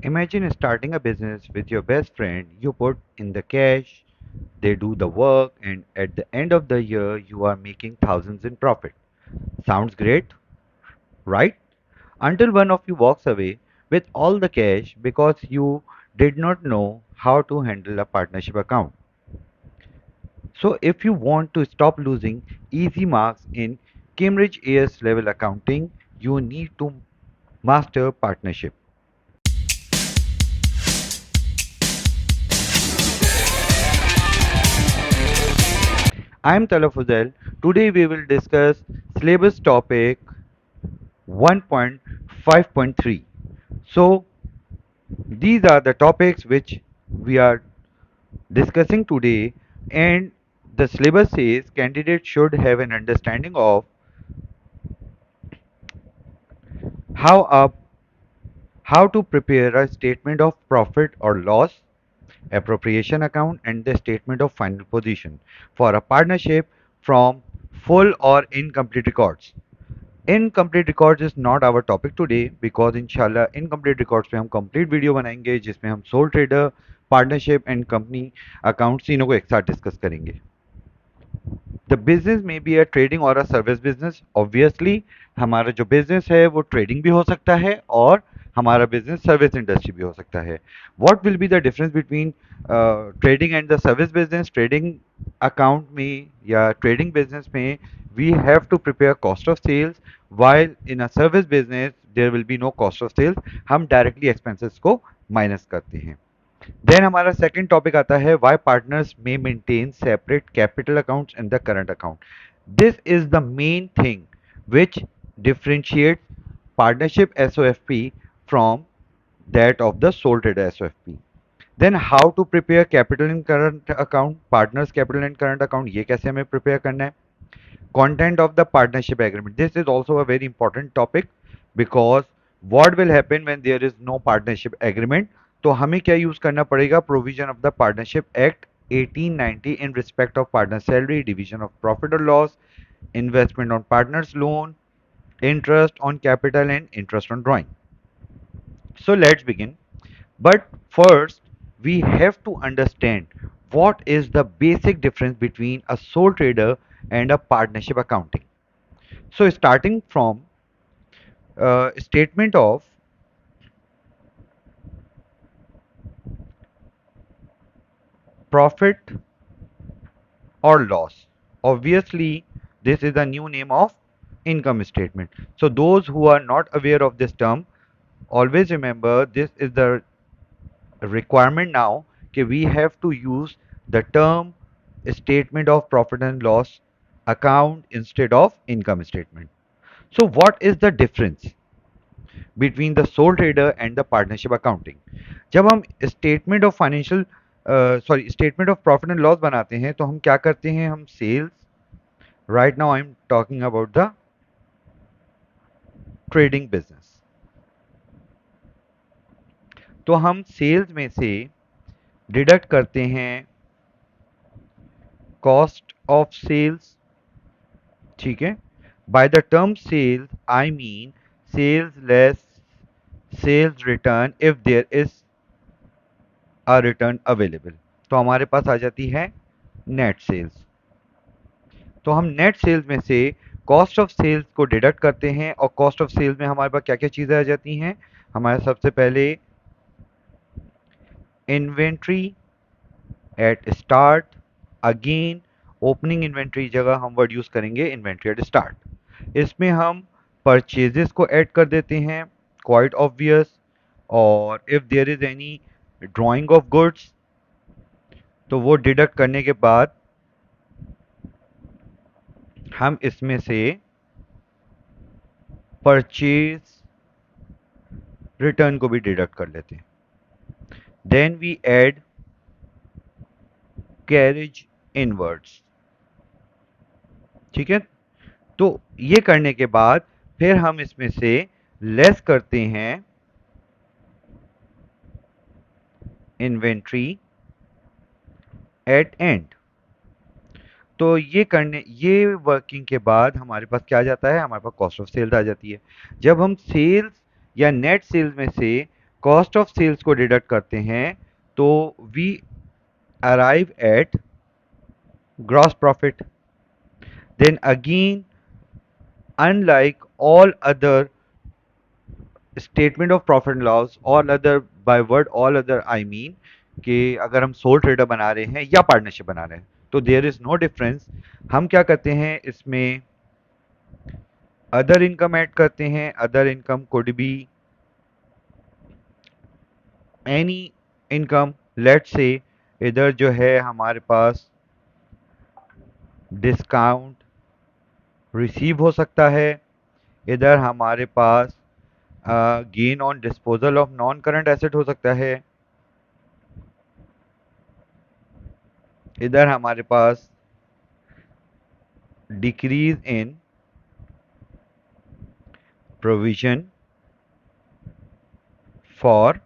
Imagine starting a business with your best friend. You put in the cash, they do the work, and at the end of the year, you are making thousands in profit. Sounds great, right? Until one of you walks away with all the cash because you did not know how to handle a partnership account. So, if you want to stop losing easy marks in Cambridge AS level accounting, you need to master partnership. I am Tala Fuzel. Today we will discuss syllabus topic 1.5.3. So these are the topics which we are discussing today, and the syllabus says candidates should have an understanding of how a how to prepare a statement of profit or loss, appropriation account, and the statement of final position for a partnership from full or incomplete records. Incomplete records is not our topic today because इंशाल्लाह incomplete records पे हम complete video बनाएंगे जिसमें हम sole trader partnership and company accounts तीनों को एक साथ डिस्कस करेंगे. द बिजनेस में बी अ ट्रेडिंग और अ सर्विस बिजनेस. ऑब्वियसली हमारा जो बिजनेस है वो ट्रेडिंग भी हो सकता है और हमारा बिजनेस सर्विस इंडस्ट्री भी हो सकता है. What will be the difference between trading and the service business? Trading account में या ट्रेडिंग बिजनेस में we have to prepare cost of sales, while in a service business there will be no cost of sales. हम directly expenses को minus करते हैं. Then हमारा second topic आता है व्हाई पार्टनर्स में maintain separate capital accounts and the current account. This is the main thing which differentiates partnership SOFP from that of the sole trader SOFP. Then how to prepare capital and current account, partners capital and current account, ये कैसे हमें prepare करना है. Content of the partnership agreement, this is also a very important topic because what will happen when there is no partnership agreement. तो हमें क्या use करना पड़ेगा? Provision of the partnership act 1890 in respect of partner salary, division of profit or loss, investment on partners loan, interest on capital and interest on drawing. So let's begin. But first we have to understand what is the basic difference between a sole trader and a partnership accounting. So starting from statement of profit or loss. Obviously, this is a new name of income statement. So those who are not aware of this term, always remember this is the requirement now that we have to use the term statement of profit and loss account instead of income statement. So what is the difference between the sole trader and the partnership accounting? जब हम statement of financial statement of profit and loss बनाते हैं तो हम क्या करते हैं? हम sales, right now I am talking about the trading business, तो हम सेल्स में से डिडक्ट करते हैं कॉस्ट ऑफ सेल्स. ठीक है. By the term sales I mean sales less sales return if there is a return available. तो हमारे पास आ जाती है नेट सेल्स. तो हम नेट सेल्स में से कॉस्ट ऑफ सेल्स को डिडक्ट करते हैं और कॉस्ट ऑफ सेल्स में हमारे पास क्या क्या चीज़ें आ जाती हैं? हमारे सबसे पहले inventory at start. Again opening inventory जगह हम वर्ड यूज़ करेंगे इन्वेंट्री एट स्टार्ट. इसमें हम परचेजेस को ऐड कर देते हैं, क्वाइट ऑब्वियस. और if there is any drawing of goods तो वो डिडक्ट करने के बाद हम इसमें से परचेज रिटर्न को भी डिडक्ट कर लेते हैं. Then we add carriage inwards. ठीक है. तो ये करने के बाद फिर हम इसमें से लेस करते हैं इन्वेंट्री एट एंड. तो ये वर्किंग के बाद हमारे पास क्या आ जाता है? हमारे पास कॉस्ट ऑफ सेल्स आ जाती है. जब हम सेल्स या नेट सेल्स में से कॉस्ट ऑफ सेल्स को डिडक्ट करते हैं तो we arrive at gross profit. Then again, unlike all other statement of profit and loss, all other, by word all other I mean कि अगर हम सोल ट्रेडर बना रहे हैं या पार्टनरशिप बना रहे हैं तो देयर इज नो डिफरेंस. हम क्या करते हैं इसमें, अदर इनकम ऐड करते हैं. Other income could be any income. Let's say इधर जो है हमारे पास डिस्काउंट रिसीव हो सकता है. इधर हमारे पास gain on disposal of non current asset हो सकता है. इधर हमारे पास decrease in provision for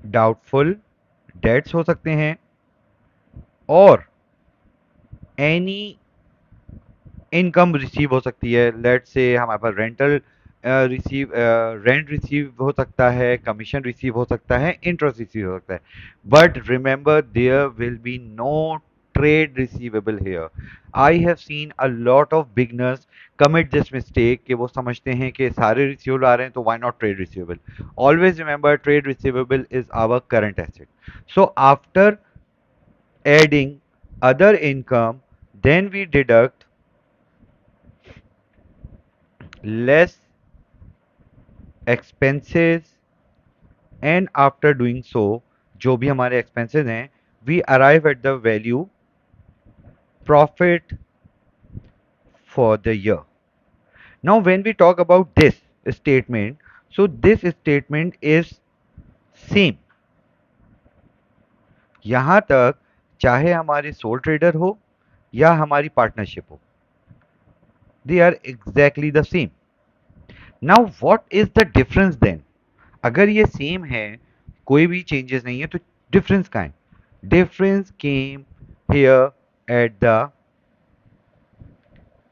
doubtful debts हो सकते हैं. और एनी इनकम रिसीव हो सकती है. लेट से हमारे पास रेंटल रिसीव रेंट रिसीव हो सकता है, कमीशन रिसीव हो सकता है, इंटरेस्ट रिसीव हो सकता है. But remember there will be no trade receivable here. I have seen a lot of beginners commit this mistake कि वो समझते हैं कि सारे रिसीवेबल आ रहे हैं तो why not trade receivable. Always remember trade receivable is our current asset. So after adding other income, then we deduct less expenses, and after doing so जो भी हमारे expenses हैं we arrive at the value profit for the year. Now when we talk about this statement, so this statement is same. यहाँ तक चाहे हमारे sole trader हो या हमारी partnership हो, they are exactly the same. Now what is the difference then? अगर ये सेम है, कोई भी चेंजेस नहीं है, तो डिफरेंस कहाँ है? Difference came here at the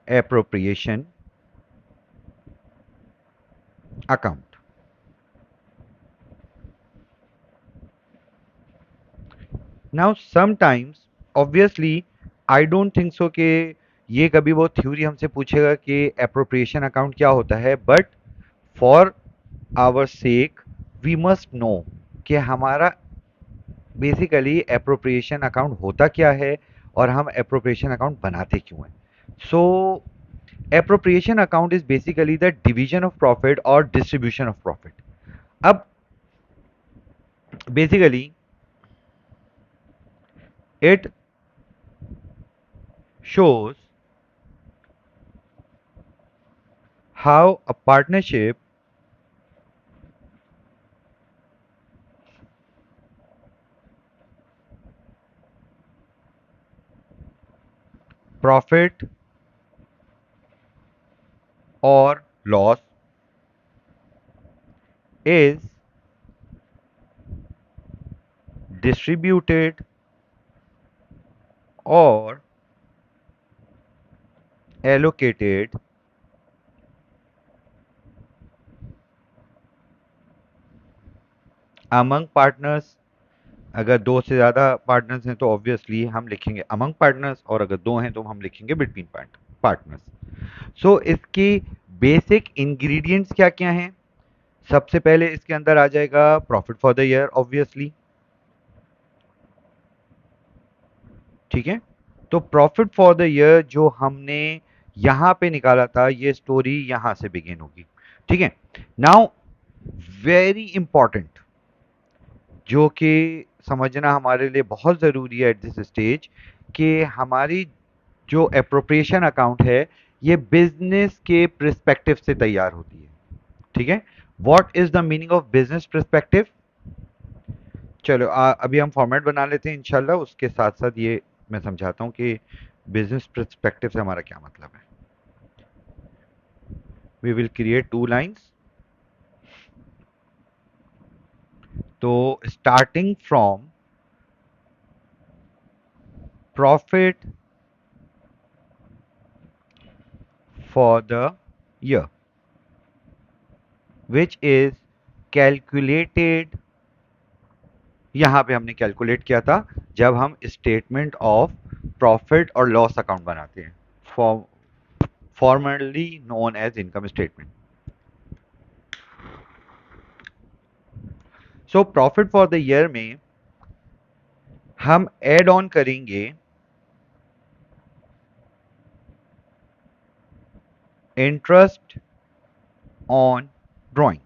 appropriation account. Now sometimes obviously I don't think so कि ये कभी वो थ्योरी हमसे पूछेगा कि appropriation account क्या होता है, but for our sake we must know कि हमारा बेसिकली एप्रोप्रिएशन अकाउंट होता क्या है और हम एप्रोप्रिएशन अकाउंट बनाते क्यों हैं. So appropriation account is basically the division of profit और डिस्ट्रीब्यूशन ऑफ प्रॉफिट. अब basically it shows how a partnership profit or loss is distributed or allocated among partners. अगर दो से ज़्यादा पार्टनर्स हैं तो ऑब्वियसली हम लिखेंगे अमंग पार्टनर्स, और अगर दो हैं तो हम लिखेंगे बिटवीन पार्टनर्स. सो इसकी बेसिक इंग्रेडिएंट्स क्या क्या हैं? सबसे पहले इसके अंदर आ जाएगा profit for the year obviously. ठीक है, तो प्रॉफिट फॉर द ईयर जो हमने यहां पे निकाला था, ये स्टोरी यहां से बिगिन होगी. ठीक है, नाउ वेरी इंपॉर्टेंट जो कि समझना हमारे लिए बहुत ज़रूरी है एट दिस स्टेज, कि हमारी जो अप्रोप्रिएशन अकाउंट है ये बिजनेस के पर्सपेक्टिव से तैयार होती है. ठीक है, what is the meaning of business perspective? चलो अभी हम फॉर्मेट बना लेते हैं इंशाल्लाह, उसके साथ साथ ये मैं समझाता हूँ कि बिजनेस पर्सपेक्टिव से हमारा क्या मतलब है. We will create two lines. तो starting from profit for the year, which is calculated, यहाँ पे हमने कैलकुलेट किया था जब हम स्टेटमेंट ऑफ प्रॉफिट और लॉस अकाउंट बनाते हैं, formally known as income statement. So profit for the year में हम ऐड ऑन करेंगे इंटरेस्ट ऑन ड्राइंग।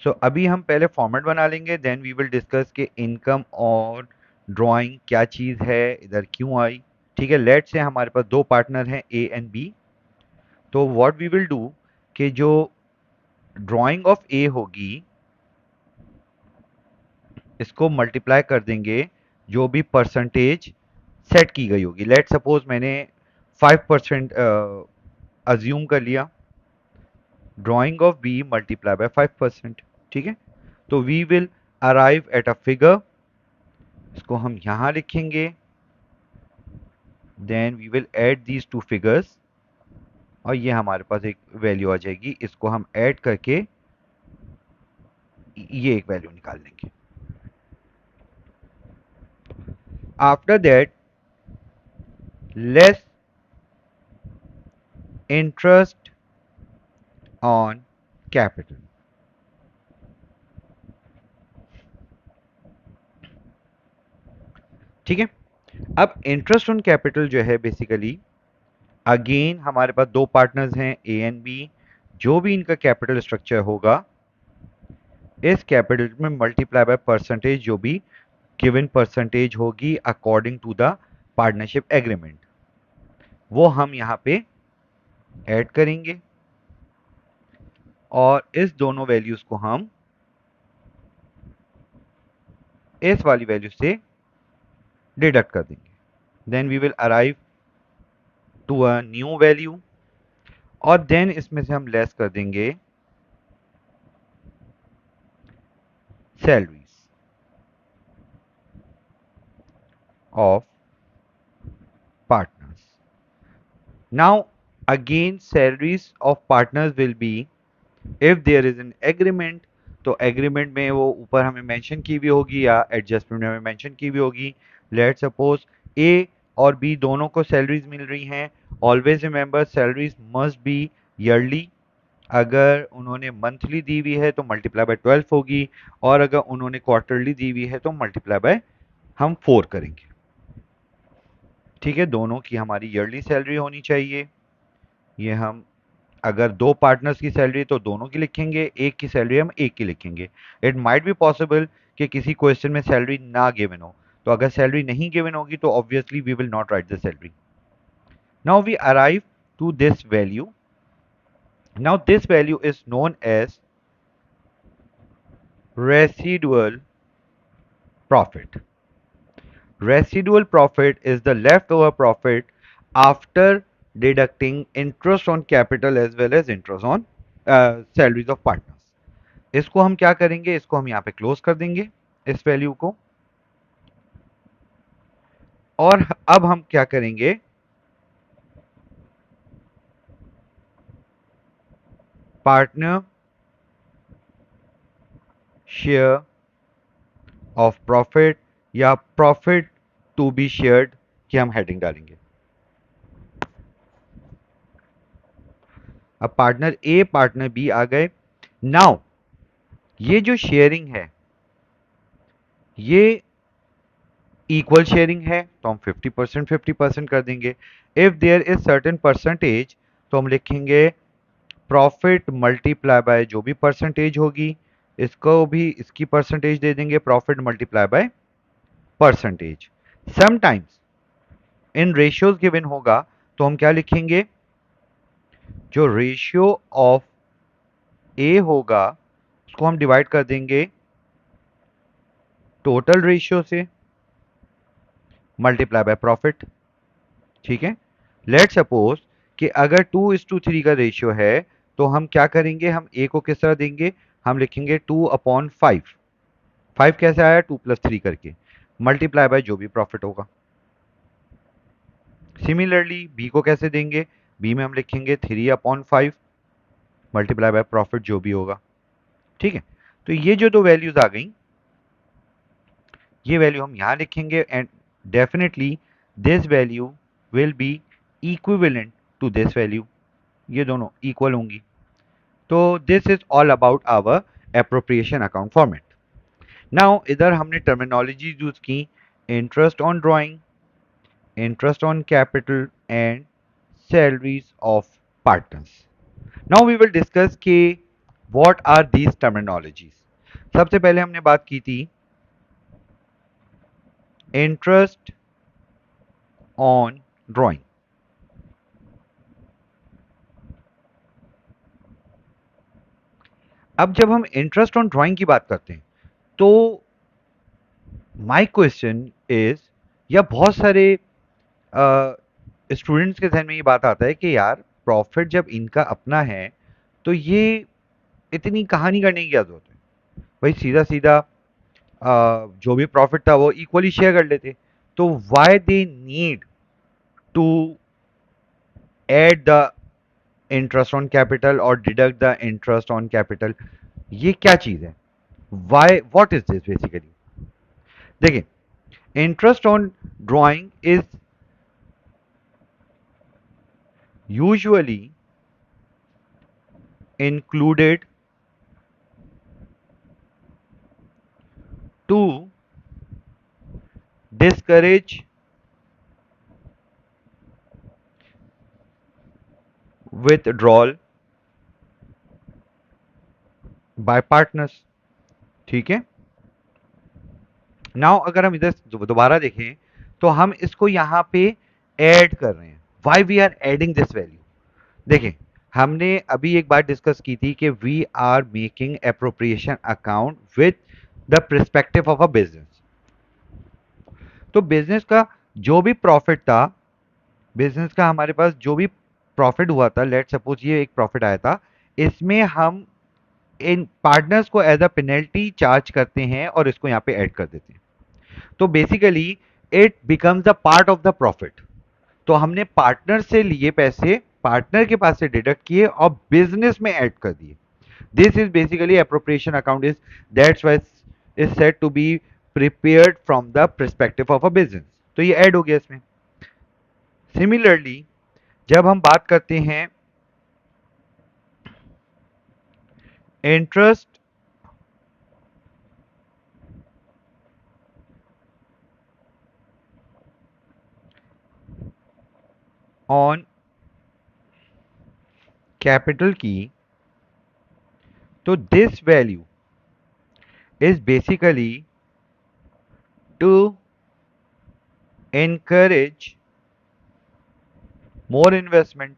सो अभी हम पहले फॉर्मेट बना लेंगे, देन वी विल डिस्कस कि इनकम और ड्राइंग क्या चीज़ है, इधर क्यों आई। ठीक है, लेट से हमारे पास दो पार्टनर हैं ए एंड बी। तो व्हाट वी विल डू कि जो ड्राइंग ऑफ ए होगी इसको मल्टीप्लाई कर देंगे जो भी परसेंटेज सेट की गई होगी। लेट सपोज मैंने 5% अज्यूम कर लिया, drawing of B multiply by 5%। ठीक है, तो we will arrive at a figure, इसको हम यहां लिखेंगे, then we will add these two figures और ये हमारे पास एक वैल्यू आ जाएगी, इसको हम ऐड करके ये एक वैल्यू निकाल लेंगे। After that less interest on capital. ठीक है, अब इंटरेस्ट ऑन कैपिटल जो है बेसिकली अगेन हमारे पास दो पार्टनर्स हैं ए एंड बी, जो भी इनका कैपिटल स्ट्रक्चर होगा इस कैपिटल में मल्टीप्लाई बाय परसेंटेज, जो भी गिवन परसेंटेज होगी according to the partnership agreement, वो हम यहां पे ऐड करेंगे और इस दोनों वैल्यूज को हम इस वाली वैल्यू से डिडक्ट कर देंगे। Then we will arrive to a new value और देन इसमें से हम लेस कर देंगे salaries of partners. Now again salaries of partners will be if there is an agreement, तो एग्रीमेंट में वो ऊपर हमें मेंशन की भी होगी या एडजस्टमेंट में हमें मेंशन की भी होगी। लेट सपोज ए और बी दोनों को सैलरीज मिल रही हैं, always remember salaries must be yearly. अगर उन्होंने मंथली दी हुई है तो मल्टीप्लाई बाय 12 होगी और अगर उन्होंने क्वार्टरली दी हुई है तो मल्टीप्लाई बाय हम 4 करेंगे। ठीक है, दोनों की हमारी ईयरली सैलरी होनी चाहिए। ये हम अगर दो पार्टनर्स की सैलरी तो दोनों की लिखेंगे, एक की सैलरी हम एक की लिखेंगे। इट माइट बी पॉसिबल कि किसी क्वेश्चन में सैलरी ना गिवन हो, तो अगर सैलरी नहीं गिवन होगी तो obviously we will not write the salary. Now we arrive to this value. Now this value is known as residual profit. Residual profit is the leftover profit after deducting interest on capital as well as interest on salaries of partners. इसको हम क्या करेंगे, इसको हम यहाँ पे close कर देंगे इस वैल्यू को, और अब हम क्या करेंगे, पार्टनर शेयर ऑफ प्रॉफिट या प्रॉफिट टू बी शेयर्ड की हम हेडिंग डालेंगे। अब पार्टनर ए पार्टनर बी आ गए। नाउ ये जो शेयरिंग है ये इक्वल शेयरिंग है तो हम 50% कर देंगे। If there is certain percentage तो हम लिखेंगे प्रॉफिट मल्टीप्लाई बाय जो भी परसेंटेज होगी, इसको भी इसकी परसेंटेज दे देंगे, profit multiply by percentage. Sometimes in ratios given होगा तो हम क्या लिखेंगे, जो रेशियो ऑफ ए होगा उसको हम डिवाइड कर देंगे टोटल रेशियो से मल्टीप्लाई बाय प्रॉफिट। ठीक है, लेट सपोज कि अगर 2:3 का रेशियो है तो हम क्या करेंगे, हम ए को किस तरह देंगे, हम लिखेंगे 2/5। 5 कैसे आया, 2+3 करके, मल्टीप्लाई बाय जो भी प्रॉफिट होगा। सिमिलरली बी को कैसे देंगे, बी में हम लिखेंगे 3/5 मल्टीप्लाई बाय प्रॉफिट जो भी होगा। ठीक है। तो ये जो दो वैल्यूज आ गई, ये वैल्यू हम यहाँ लिखेंगे and definitely this value will be equivalent to this value, ये दोनों इक्वल होंगी। तो this is all about our appropriation account format. Now इधर हमने टर्मिनोलॉजी यूज की, interest on drawing, interest on capital and salaries of partners. Now we will discuss कि what are these terminologies. सबसे पहले हमने बात की थी interest on drawing. अब जब हम इंटरेस्ट ऑन ड्राइंग की बात करते हैं तो माय क्वेश्चन इज, या बहुत सारे स्टूडेंट्स के जहन में ये बात आता है कि यार प्रॉफिट जब इनका अपना है तो ये इतनी कहानी करने की क्या जरूरत है, भाई सीधा सीधा जो भी प्रॉफिट था वो इक्वली शेयर कर लेते। तो why they need to add the interest on capital और deduct the interest on capital, ये क्या चीज है, why what is this basically. देखिए, interest on drawing is usually included to discourage withdrawal by partners। ठीक है। नाउ अगर हम इधर दोबारा देखें तो हम इसको यहां पे ऐड कर रहे हैं। Why we are adding this value, देखें हमने अभी एक बात डिस्कस की थी कि we are making appropriation account with the perspective of a business. तो बिजनेस का जो भी प्रॉफिट था, बिजनेस का हमारे पास जो भी प्रॉफिट हुआ था, लेट सपोज ये एक प्रॉफिट आया था, इसमें हम इन पार्टनर्स को एज अ पेनल्टी चार्ज करते हैं और इसको यहाँ पे ऐड कर देते हैं। तो basically it becomes a part of the profit. तो हमने पार्टनर से लिए पैसे पार्टनर के पास से डिडक्ट किए और बिजनेस में ऐड कर दिए। This is basically appropriation account is, that's why is said to be prepared from the perspective of a business. तो ये ऐड हो गया इसमें। सिमिलरली जब हम बात करते हैं इंटरेस्ट ऑन कैपिटल की, तो this value is basically to encourage more investment।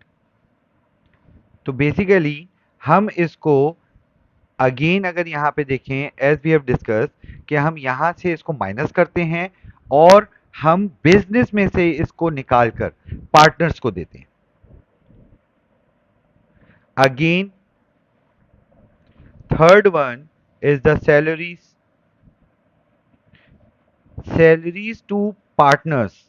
तो बेसिकली हम इसको अगेन अगर यहाँ पे देखें एज वी हैव डिस्कस कि हम यहाँ से इसको माइनस करते हैं और हम बिजनेस में से इसको निकाल कर पार्टनर्स को देते हैं। Again third one is the salaries to partners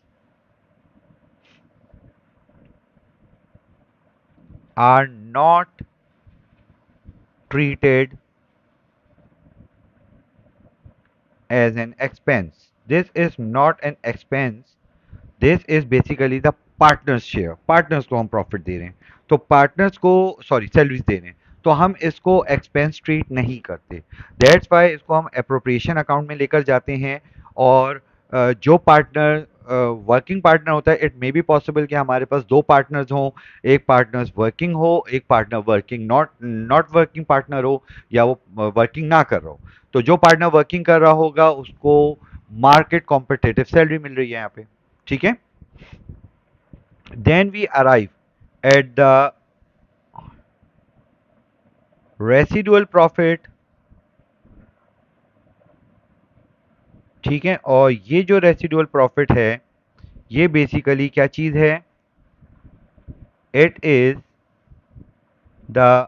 are not treated as an expense। This is not an expense, this is basically the partners share। Partners को हम प्रॉफिट दे रहे हैं, तो पार्टनर्स को सॉरी सैलरीज दे रहे हैं, तो हम इसको एक्सपेंस ट्रीट नहीं करते। दैट्स वाई इसको हम अप्रोप्रिएशन अकाउंट में लेकर जाते हैं। और जो पार्टनर वर्किंग पार्टनर होता है, इट मे बी पॉसिबल कि हमारे पास दो पार्टनर्स हों, एक पार्टनर्स वर्किंग हो, एक partner working not not working partner हो, या वो वर्किंग ना कर रहा हो। तो जो पार्टनर वर्किंग कर रहा होगा उसको मार्केट कॉम्पिटिटिव सैलरी मिल रही है यहाँ पे। ठीक है। Then we arrive at the residual profit। ठीक है। और ये जो रेसिडुअल प्रॉफिट है ये बेसिकली क्या चीज है, it is the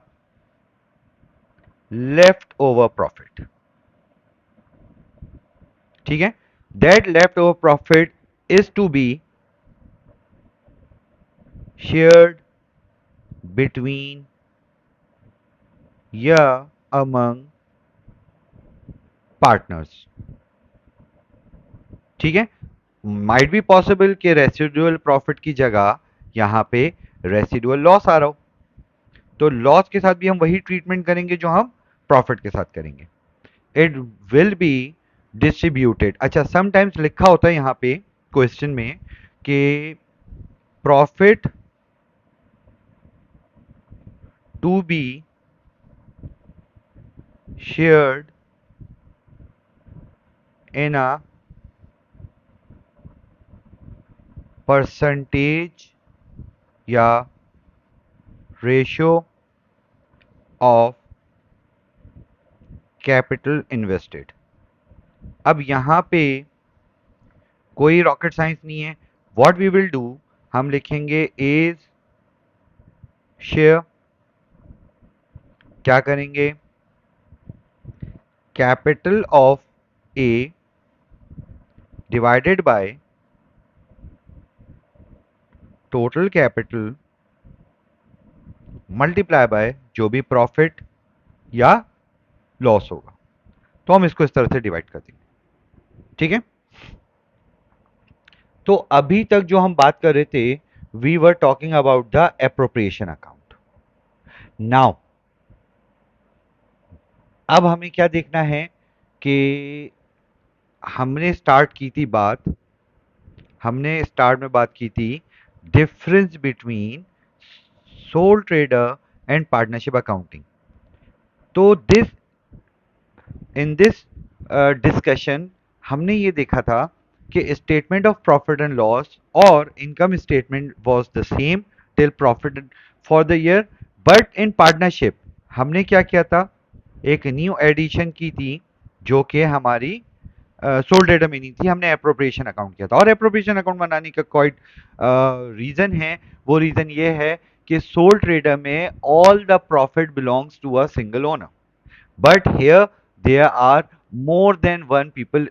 left over profit. ठीक है। That left over profit is to be shared between या अमंग पार्टनर्स। ठीक है, माइट बी पॉसिबल कि रेसिडुअल प्रॉफिट की जगह यहां पे रेसिडुअल लॉस आ रहा हो, तो लॉस के साथ भी हम वही ट्रीटमेंट करेंगे जो हम प्रॉफिट के साथ करेंगे। It will be distributed. अच्छा, समटाइम्स लिखा होता है यहां पे क्वेश्चन में कि profit to be shared in a percentage या रेशियो ऑफ कैपिटल इन्वेस्टेड। अब यहां पे कोई रॉकेट साइंस नहीं है। व्हाट वी विल डू, हम लिखेंगे इज शेयर, क्या करेंगे, capital of A divided by total capital multiply by जो भी प्रॉफिट या लॉस होगा। तो हम इसको इस तरह से डिवाइड कर देंगे। ठीक है, तो अभी तक जो हम बात कर रहे थे, we were talking about the appropriation account. Now अब हमें क्या देखना है कि हमने स्टार्ट की थी बात, हमने स्टार्ट में बात की थी difference between sole trader and partnership accounting. तो दिस इन दिस डिस्कशन हमने ये देखा था कि statement of profit and loss और income statement was the same till profit for the year, but in partnership हमने क्या किया था, एक न्यू एडिशन की थी जो कि हमारी सोल ट्रेडर मीनिंग थी। हमने अप्रोप्रिएशन अकाउंट किया था, और अप्रोप्रिएशन अकाउंट बनाने का कोई रीजन है। वो रीजन ये है कि सोल ट्रेडर में all the profit belongs to a single owner, but here there are more than one people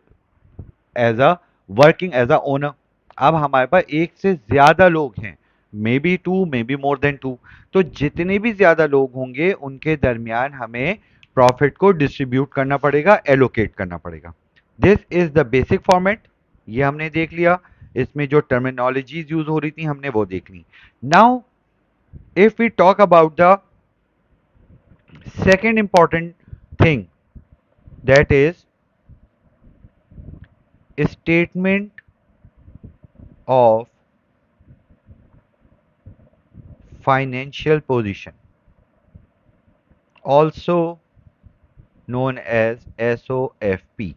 as a working as a owner। अब हमारे पास एक से ज्यादा लोग हैं, maybe two, maybe more than two. तो जितने भी ज्यादा लोग होंगे उनके दरमियान हमें प्रॉफिट को डिस्ट्रीब्यूट करना पड़ेगा, एलोकेट करना पड़ेगा। This is the basic format, ये हमने देख लिया। इसमें जो टर्मिनोलॉजीज यूज हो रही थी हमने वो देख ली। Now if we talk about the second important thing, that is statement of financial position, also known as SOFP।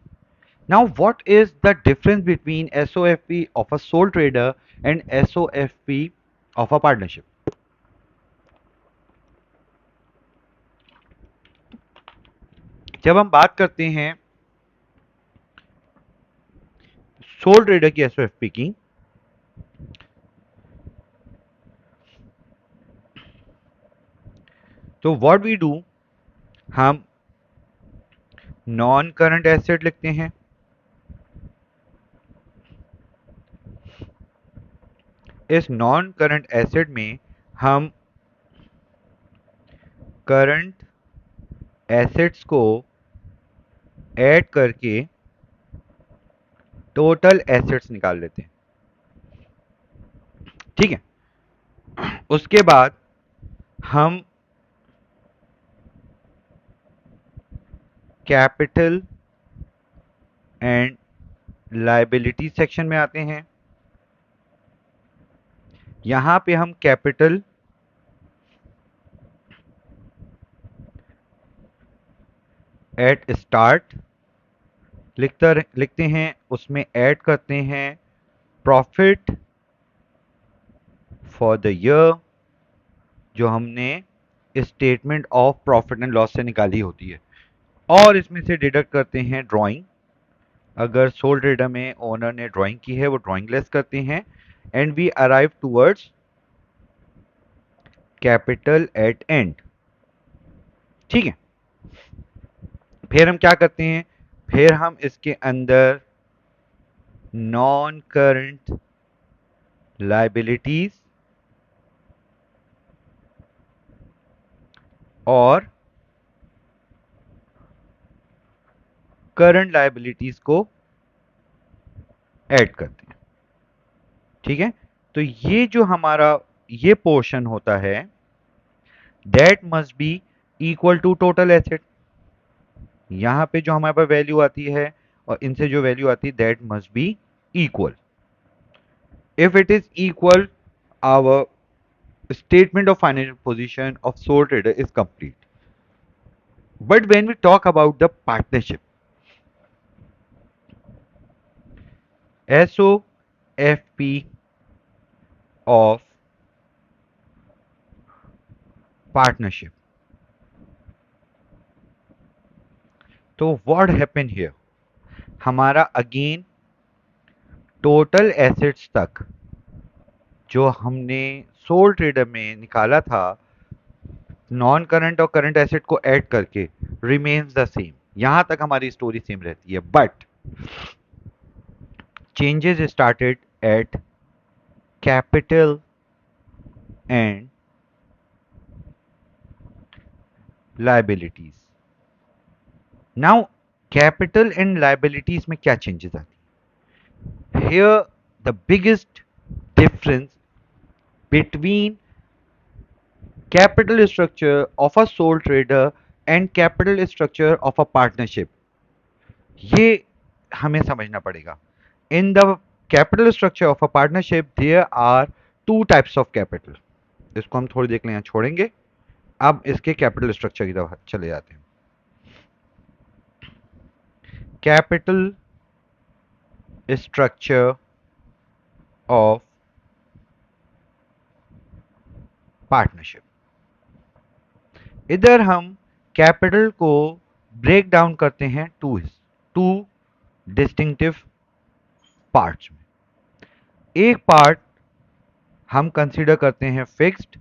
Now what is the difference between SOFP of a sole trader and SOFP of a partnership? जब हम बात करते हैं soul trader की SOFP की, तो what we do, हम non current asset लिखते हैं। इस नॉन करंट एसेट में हम करंट एसेट्स को ऐड करके टोटल एसेट्स निकाल लेते हैं। ठीक है, उसके बाद हम कैपिटल एंड लायबिलिटी सेक्शन में आते हैं। यहां पे हम कैपिटल एट स्टार्ट लिखते हैं, उसमें ऐड करते हैं प्रॉफिट फॉर द ईयर जो हमने statement of profit and loss से निकाली होती है, और इसमें से डिडक्ट करते हैं ड्राइंग। अगर सोल ट्रेडर में ओनर ने ड्राइंग की है वो ड्राइंग लेस करते हैं, and we arrive towards capital at end. ठीक है, फिर हम क्या करते हैं, फिर हम इसके अंदर नॉन करंट लायबिलिटीज और करंट लायबिलिटीज को ऐड करते हैं। ठीक है, तो ये जो हमारा ये पोर्शन होता है that must be equal to total asset. यहां पे जो हमारे पास वैल्यू आती है और इनसे जो वैल्यू आती है that must be equal. If it is equal, our statement of financial position of sole trader is complete. But when we talk about the partnership, SOFP of partnership. तो what happened here? हमारा again total assets तक जो हमने soul trader में निकाला था non current और current asset को ऐड करके रिमेन्स द सेम। यहां तक हमारी स्टोरी सेम रहती है, but changes started at capital and liabilities. Now capital and liabilities में क्या चेंजेस आती है? Here the biggest difference between capital structure of a sole trader and capital structure of a partnership, ये हमें समझना पड़ेगा। In the capital structure of a partnership there are two types of capital. इसको हम थोड़ी देर के लिए यहाँ छोड़ेंगे, अब इसके कैपिटल स्ट्रक्चर की तरफ चले जाते हैं। कैपिटल स्ट्रक्चर ऑफ पार्टनरशिप, इधर हम कैपिटल को ब्रेक डाउन करते हैं टू डिस्टिंक्टिव पार्ट्स में। एक पार्ट हम कंसीडर करते हैं फिक्स्ड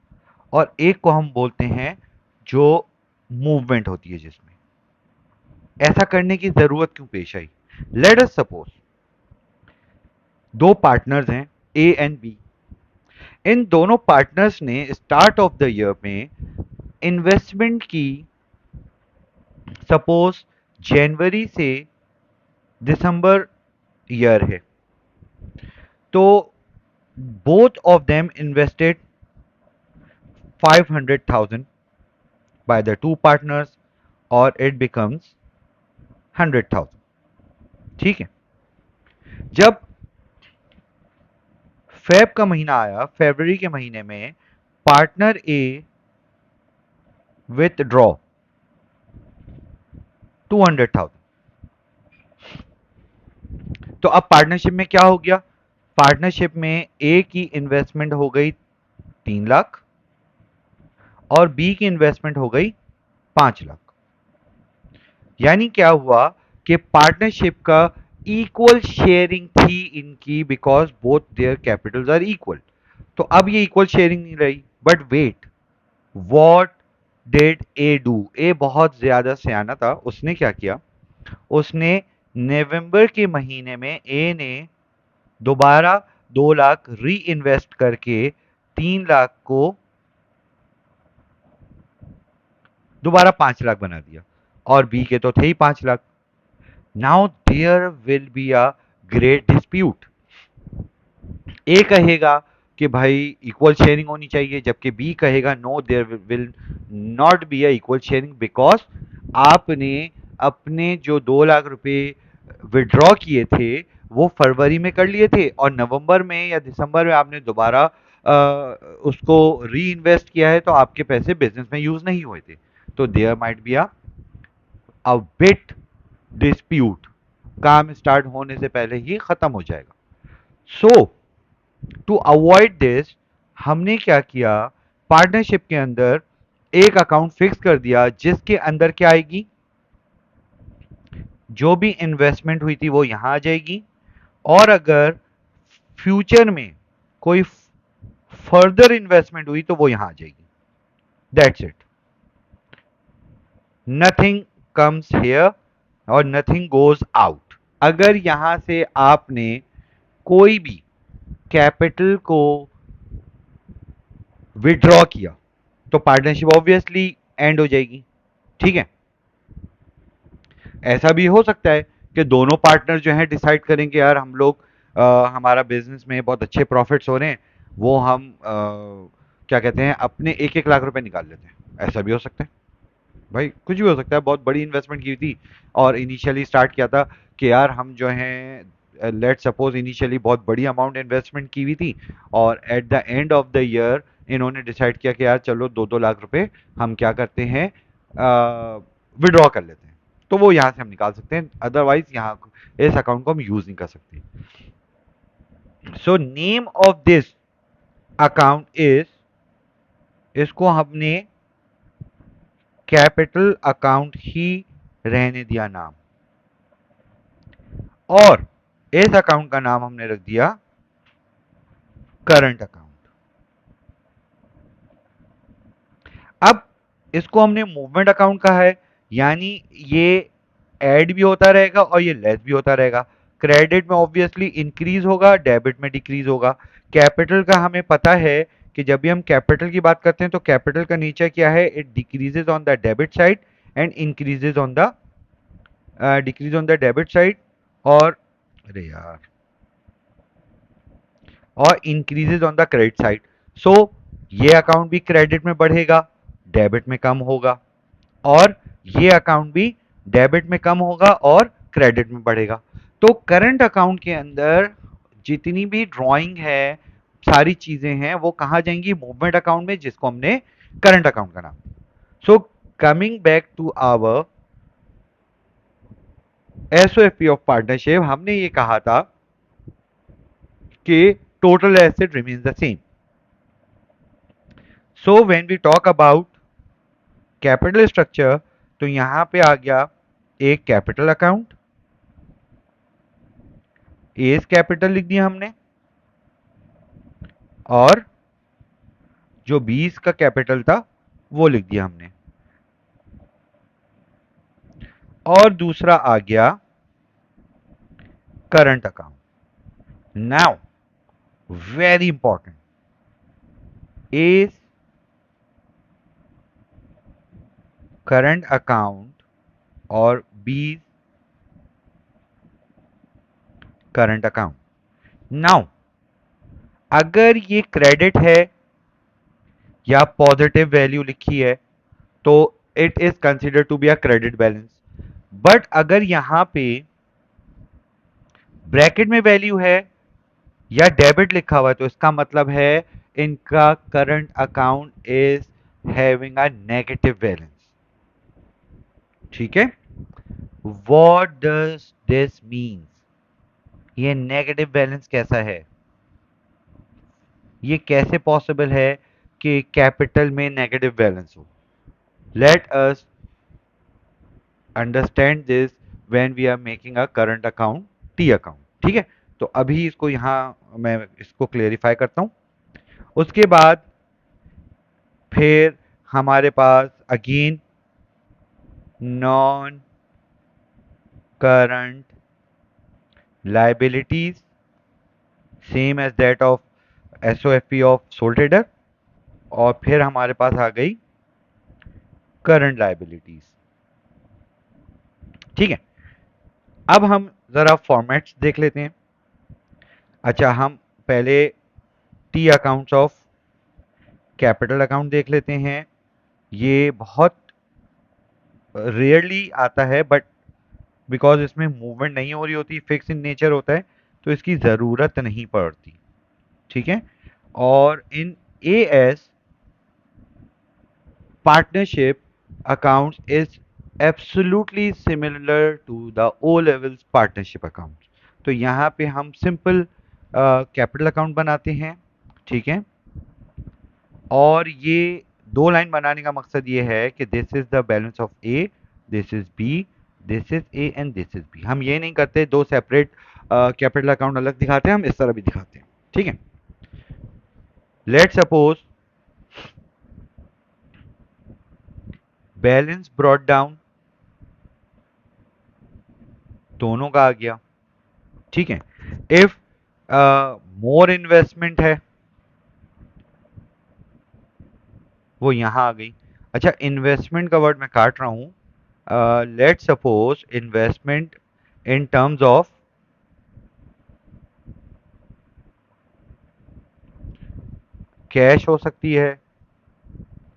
और एक को हम बोलते हैं जो मूवमेंट होती है जिसमें। ऐसा करने की जरूरत क्यों पेश आई? लेट अस सपोज दो पार्टनर्स हैं ए एंड बी। इन दोनों पार्टनर्स ने स्टार्ट ऑफ द ईयर में इन्वेस्टमेंट की, सपोज जनवरी से दिसंबर ईयर है, तो both of them invested 500,000 by the two partners और it becomes 100,000। ठीक है, जब फेब का महीना आया, फरवरी के महीने में पार्टनर ए विथड्रॉ 200,000। तो अब पार्टनरशिप में क्या हो गया? पार्टनरशिप में ए की इन्वेस्टमेंट हो गई 3 लाख और बी की इन्वेस्टमेंट हो गई 5 लाख। यानी क्या हुआ कि पार्टनरशिप का इक्वल शेयरिंग थी इनकी, because both their capitals are equal. तो अब ये इक्वल शेयरिंग नहीं रही। But wait, what did A do? A बहुत ज्यादा सयाना था, उसने क्या किया? उसने नवंबर के महीने में ए ने दोबारा 2 लाख री इन्वेस्ट करके 3 लाख को दोबारा 5 लाख बना दिया और बी के तो थे ही 5 lakh. Now there will be a great dispute. A कहेगा कि भाई इक्वल शेयरिंग होनी चाहिए, जबकि बी कहेगा no, there will not be a equal sharing, because आपने अपने जो 2 लाख रुपए विड्रॉ किए थे वो फरवरी में कर लिए थे और नवंबर में या दिसंबर में आपने दोबारा उसको री इन्वेस्ट किया है, तो आपके पैसे बिजनेस में यूज नहीं हुए थे। तो there might be a bit dispute. काम स्टार्ट होने से पहले ही खत्म हो जाएगा। सो टू अवॉइड दिस, हमने क्या किया? पार्टनरशिप के अंदर एक अकाउंट फिक्स कर दिया जिसके अंदर क्या आएगी? जो भी इन्वेस्टमेंट हुई थी वो यहां आ जाएगी और अगर फ्यूचर में कोई फर्दर इन्वेस्टमेंट हुई तो वो यहां आ जाएगी। That's it, nothing comes here और नथिंग गोज आउट। अगर यहां से आपने कोई भी कैपिटल को विड्रॉ किया तो पार्टनरशिप ऑब्वियसली एंड हो जाएगी। ठीक है, ऐसा भी हो सकता है कि दोनों पार्टनर जो हैं डिसाइड करेंगे यार हम लोग हमारा बिजनेस में बहुत अच्छे प्रॉफिट्स हो रहे हैं, वो हम क्या कहते हैं अपने एक एक लाख रुपए निकाल लेते हैं। ऐसा भी हो सकता है भाई, कुछ भी हो सकता है। बहुत बड़ी इन्वेस्टमेंट की थी और इनिशियली स्टार्ट किया था कि यार हम जो हैं लेट सपोज इनिशियली बहुत बड़ी अमाउंट इन्वेस्टमेंट की हुई थी और at the end of the year इन्होंने डिसाइड किया कि यार चलो 2-2 लाख रुपए हम क्या करते हैं विड्रॉ कर लेते हैं। तो वो यहाँ से हम निकाल सकते हैं, अदरवाइज यहाँ इस अकाउंट को हम यूज नहीं कर सकते। So name of this account is, इसको हमने कैपिटल अकाउंट ही रहने दिया नाम, और इस अकाउंट का नाम हमने रख दिया करंट अकाउंट। अब इसको हमने मूवमेंट अकाउंट कहा है, यानी ये ऐड भी होता रहेगा और ये लेस भी होता रहेगा। क्रेडिट में ऑब्वियसली इंक्रीज होगा, डेबिट में डिक्रीज होगा। कैपिटल का हमें पता है कि जब भी हम कैपिटल की बात करते हैं तो कैपिटल का नेचर क्या है, it decreases on the debit side and increases on the decrease on the debit side, और अरे यार, और increases on the credit side. So ये अकाउंट भी क्रेडिट में बढ़ेगा, डेबिट में कम होगा, और ये अकाउंट भी डेबिट में कम होगा और क्रेडिट में बढ़ेगा। तो करंट अकाउंट के अंदर जितनी भी ड्राइंग है, सारी चीजें हैं, वो कहाँ जाएंगी, मूवमेंट अकाउंट में, जिसको हमने करंट अकाउंट का नाम। So coming back to our SOFP of partnership, हमने ये कहा था कि total asset remains the same. So when we talk about capital structure, तो यहां पे आ गया एक कैपिटल अकाउंट, एज कैपिटल लिख दिया हमने, और जो 20 का कैपिटल था वो लिख दिया हमने, और दूसरा आ गया current account. Now very important, as current account और 20 करंट अकाउंट। नाउ अगर ये क्रेडिट है या पॉजिटिव वैल्यू लिखी है तो it is consider to be a credit balance. But अगर यहां पे ब्रैकेट में वैल्यू है या डेबिट लिखा हुआ है तो इसका मतलब है इनका current account is having a negative balance. ठीक है, व्हाट डज दिस मीन्स, ये नेगेटिव बैलेंस कैसा है, ये कैसे पॉसिबल है कि कैपिटल में नेगेटिव बैलेंस हो। Let us understand this when we are making a current account T account. ठीक है, तो अभी इसको यहां मैं इसको क्लेरिफाई करता हूं, उसके बाद फिर हमारे पास again non current liabilities same as that of SOFP of sole trader, और फिर हमारे पास आ गई करंट लाइबिलिटीज। ठीक है, अब हम जरा फॉर्मेट्स देख लेते हैं। अच्छा, हम पहले T accounts of capital account देख लेते हैं। ये बहुत रेयरली आता है, बट बिकॉज इसमें मूवमेंट नहीं हो रही होती, फिक्स इन नेचर होता है, तो इसकी ज़रूरत नहीं पड़ती। ठीक है, और in A S partnership accounts is absolutely similar to the O levels partnership accounts. तो यहाँ पे हम सिंपल कैपिटल अकाउंट बनाते हैं। ठीक है, और ये दो लाइन बनाने का मकसद ये है कि this is the balance of A, this is B, this is A and this is B. हम ये नहीं करते दो सेपरेट कैपिटल अकाउंट अलग दिखाते हैं, हम इस तरह भी दिखाते हैं। ठीक है, let suppose balance brought down दोनों का आ गया। ठीक है, इफ मोर इन्वेस्टमेंट है वो यहां आ गई। अच्छा, इन्वेस्टमेंट का वर्ड मैं काट रहा हूं, Let's suppose investment in terms of cash हो सकती है,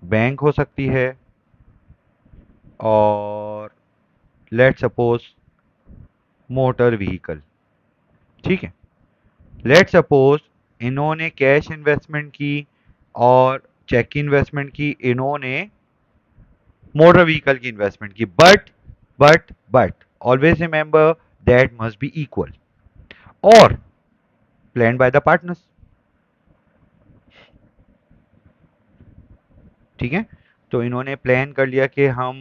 बैंक हो सकती है, और लेट्स सपोज मोटर व्हीकल। ठीक है, लेट्स सपोज इन्होंने कैश इन्वेस्टमेंट की और चेक इन्वेस्टमेंट की, इन्होंने मोटर व्हीकल की इन्वेस्टमेंट की, but always remember that must be equal और प्लान बाय द पार्टनर्स। ठीक है, तो इन्होंने प्लान कर लिया कि हम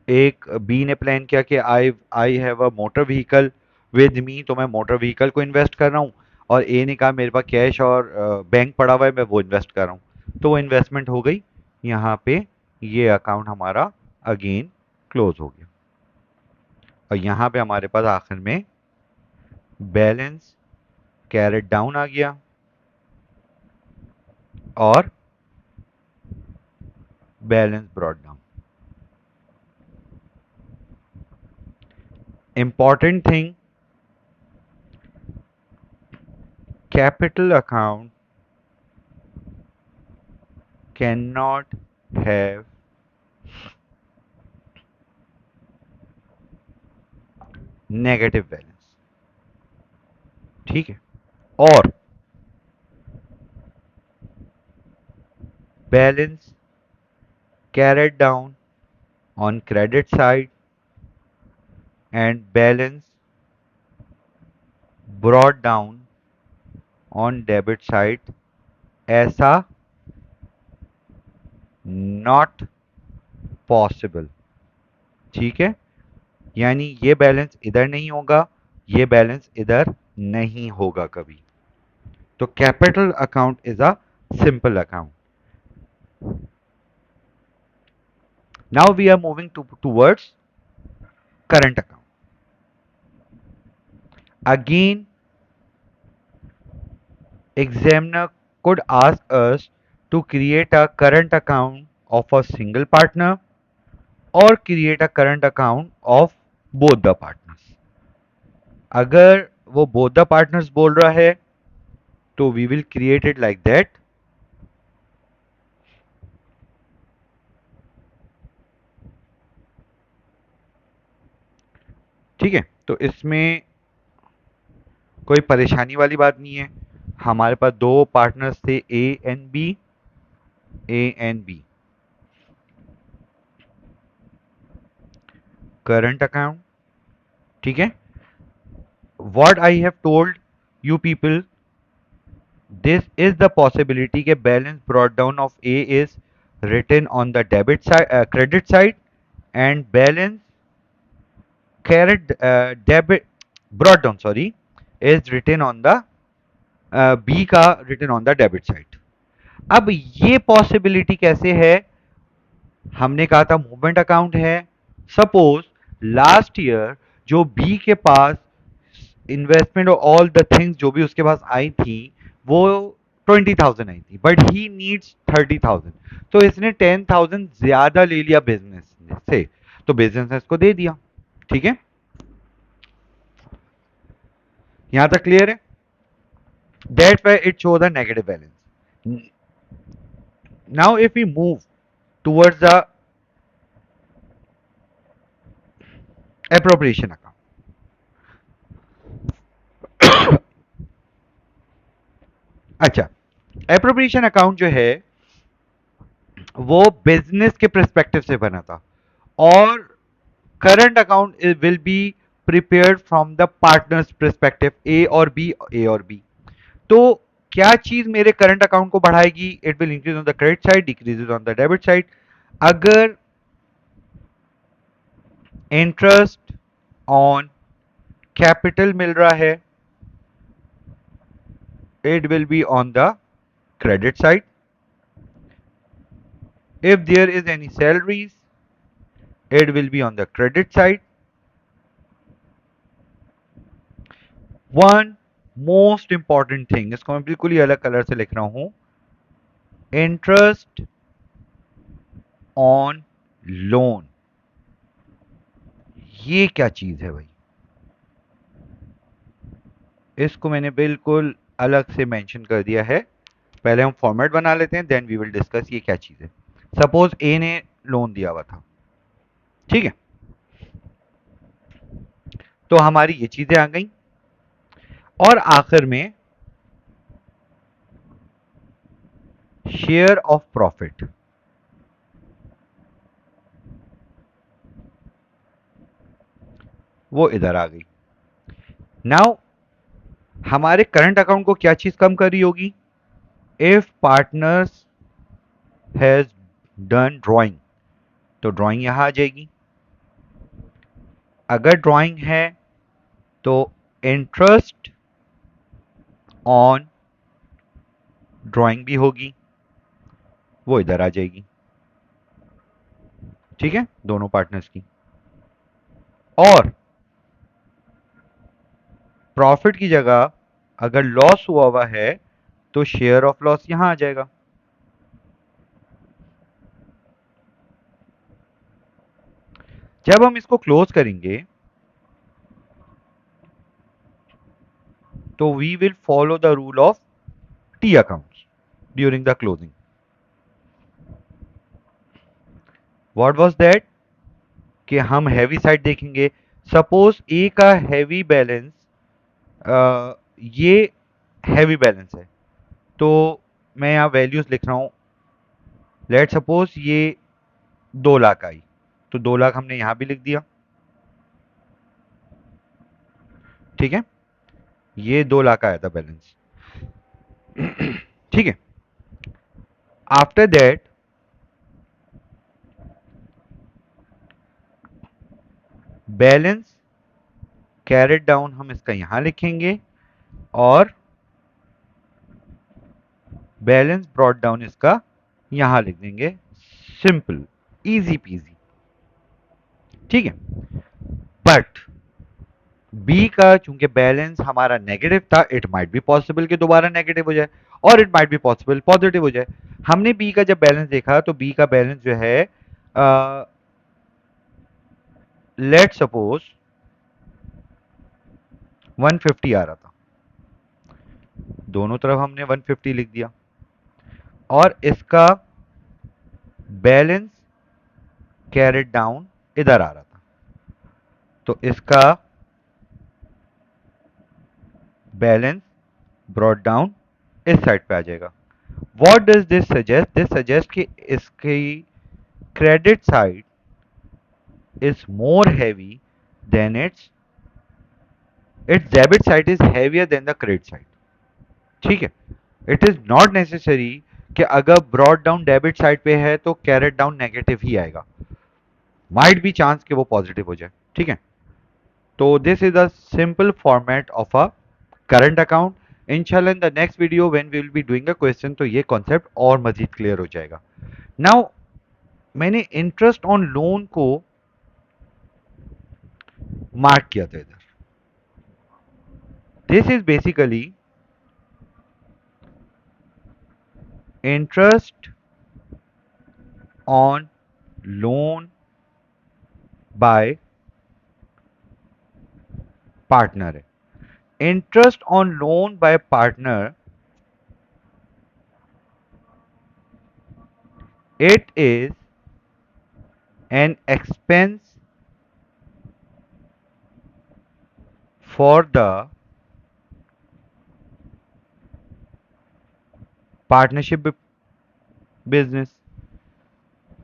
एक बी ने प्लान किया कि I I have a motor vehicle with me, तो मैं मोटर व्हीकल को इन्वेस्ट कर रहा हूँ। और ए ने कहा मेरे पास कैश और बैंक पड़ा हुआ है, मैं वो इन्वेस्ट कर रहा हूँ, तो वो इन्वेस्टमेंट हो गई। यहाँ पे ये अकाउंट हमारा अगेन क्लोज हो गया और यहाँ पे हमारे पास आखिर में बैलेंस कैरेट डाउन आ गया और balance brought down. Important thing, capital account can not have negative balance. ठीक है, और balance carried down on credit side and balance brought down on debit side, ऐसा not possible। ठीक है, यानी ये बैलेंस इधर नहीं होगा, ये बैलेंस इधर नहीं होगा कभी। तो capital account is a simple account. Now we are moving towards current account. Again examiner could ask us to create a current account of a single partner or create a current account of both the partners। अगर वो both the partners बोल रहा है तो we will create it like that। ठीक है, तो इसमें कोई परेशानी वाली बात नहीं है। हमारे पास दो पार्टनर्स थे, A and B current account. ठीक है, what I have told you people, this is the possibility के balance brought down of A is written on the debit side, credit side, and balance carried debit brought down, sorry, is written on the B का written on the debit side। अब ये possibility कैसे है? हमने कहा था movement account है। Suppose last year जो बी के पास इन्वेस्टमेंट और ऑल द थिंग्स जो भी उसके पास आई थी वो 20,000 आई थी, बट ही नीड्स 30,000, तो इसने 10,000 ज्यादा ले लिया बिजनेस से, तो बिजनेस ने इसको दे दिया। ठीक है, यहां तक क्लियर है? That way it show the negative balance. Now if we move towards the appropriation account. अच्छा, एप्रोप्रिएशन अकाउंट जो है वो बिजनेस के परस्पेक्टिव से बना था और current account will be prepared from the partners perspective, A और बी। तो क्या चीज मेरे करंट अकाउंट को बढ़ाएगी? It will increase on the credit side, decreases on the debit side. अगर इंटरेस्ट ऑन कैपिटल मिल रहा है, it will be on the credit side. If there is any salaries, it will be on the credit side। One most important thing, इसको मैं बिल्कुल ही अलग colour से लिख रहा हूं, interest on लोन, ये क्या चीज है भाई? इसको मैंने बिल्कुल अलग से मेंशन कर दिया है। पहले हम फॉर्मेट बना लेते हैं, देन वी विल डिस्कस ये क्या चीज है। सपोज ए ने लोन दिया हुआ था, ठीक है, तो हमारी ये चीजें आ गई। और आखिर में शेयर ऑफ प्रॉफिट, वो इधर आ गई। नाउ हमारे करंट अकाउंट को क्या चीज कम कर रही होगी? If partners has done drawing, तो ड्राइंग यहां आ जाएगी। अगर ड्राइंग है तो इंटरेस्ट ऑन ड्राइंग भी होगी, वो इधर आ जाएगी। ठीक है, दोनों पार्टनर्स की। और प्रॉफिट की जगह अगर लॉस हुआ हुआ है तो शेयर ऑफ लॉस यहां आ जाएगा। जब हम इसको क्लोज करेंगे तो we will follow the rule of T accounts during the closing. What was that? कि हम हैवी साइड देखेंगे। सपोज ए का हैवी बैलेंस, ये हैवी बैलेंस है, तो मैं यहाँ वैल्यूज लिख रहा हूँ। लेट सपोज ये 2 लाख आई, तो 2 लाख हमने यहां भी लिख दिया। ठीक है, ये 2 लाख आया था बैलेंस। ठीक है, after that balance carried down हम इसका यहां लिखेंगे और बैलेंस ब्रॉट डाउन इसका यहां लिख देंगे। Simple, easy PG. ठीक है, बट बी का चूंकि बैलेंस हमारा नेगेटिव था, इट माइट बी पॉसिबल कि दोबारा नेगेटिव हो जाए, और it might be possible positive हो जाए। हमने बी का जब बैलेंस देखा तो बी का बैलेंस जो है, लेट सपोज 150 आ रहा था, दोनों तरफ हमने 150 लिख दिया, और इसका बैलेंस कैरेट डाउन इधर आ रहा था, तो इसका बैलेंस ब्रॉट डाउन इस साइड पे आ जाएगा। What does this suggest? This suggest कि इसकी credit side is more heavy than its debit side is heavier than the credit side। ठीक है, इट इज नॉट नेसेसरी कि अगर ब्रॉड डाउन डेबिट साइड पे है तो कैरेट डाउन नेगेटिव ही आएगा, माइट बी चांस कि वो पॉजिटिव हो जाए। ठीक है, तो this is a simple format of a current account. इंशाल्लाह in the next video when we will be doing a question तो ये कॉन्सेप्ट और मजीद क्लियर हो जाएगा। नाउ मैंने इंटरेस्ट ऑन लोन को मार्क किया था इधर। This is basically interest on loan by partner है। Interest on loan by partner, it is an expense for the partnership business.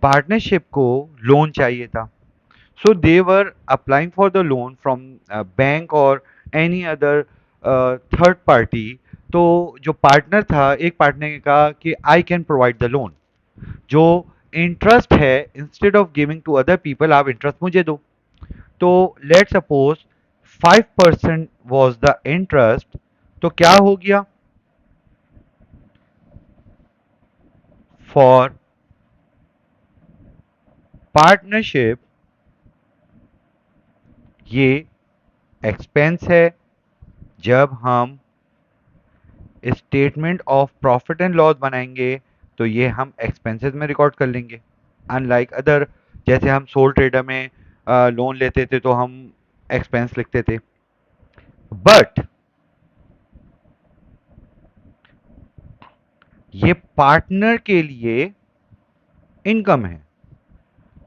Partnership को लोन चाहिए था, so they were applying for the loan from bank और any other third party. तो जो partner था, एक partner ने कहा कि I can provide the loan. जो इंटरेस्ट है, instead of giving to other people आप इंटरेस्ट मुझे दो। तो let suppose 5% was the interest, तो क्या हो गया? फॉर पार्टनरशिप ये एक्सपेंस है। जब हम statement of profit and loss बनाएंगे तो ये हम एक्सपेंसेस में रिकॉर्ड कर लेंगे, अनलाइक अदर जैसे हम सोल ट्रेडर में लोन लेते थे तो हम एक्सपेंस लिखते थे, बट ये पार्टनर के लिए इनकम है।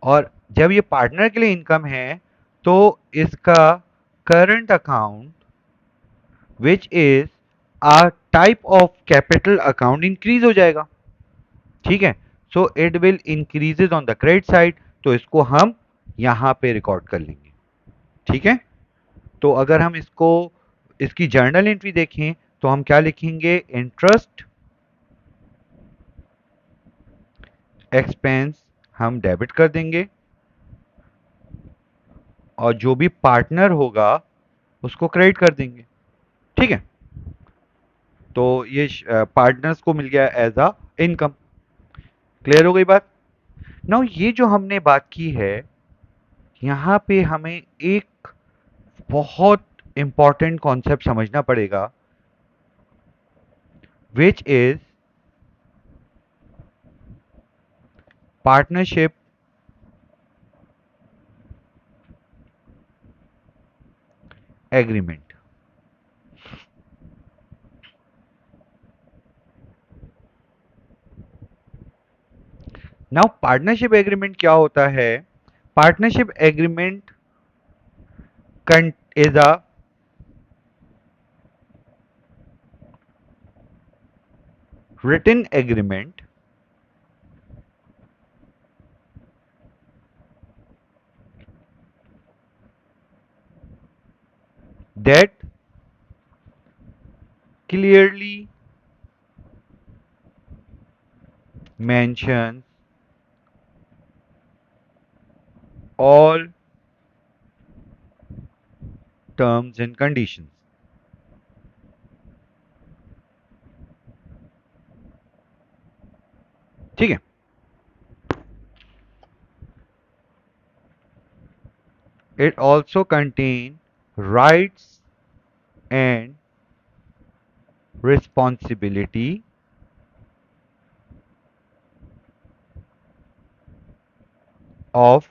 और जब ये पार्टनर के लिए इनकम है तो इसका current account which is a type of capital account increase हो जाएगा। ठीक है, so it will increases on the credit side, तो इसको हम यहां पे रिकॉर्ड कर लेंगे। ठीक है, तो अगर हम इसको इसकी जर्नल एंट्री देखें तो हम क्या लिखेंगे, इंटरेस्ट एक्सपेंस हम डेबिट कर देंगे और जो भी पार्टनर होगा उसको क्रेडिट कर देंगे। ठीक है, तो ये पार्टनर्स को मिल गया एज अ इनकम। क्लियर हो गई बात। नाउ ये जो हमने बात की है, यहाँ पे हमें एक बहुत इंपॉर्टेंट कॉन्सेप्ट समझना पड़ेगा, which is partnership agreement. Now partnership agreement क्या होता है? Partnership agreement is a written agreement that clearly mentions all terms and conditions। ठीक है, it also contain rights and responsibility of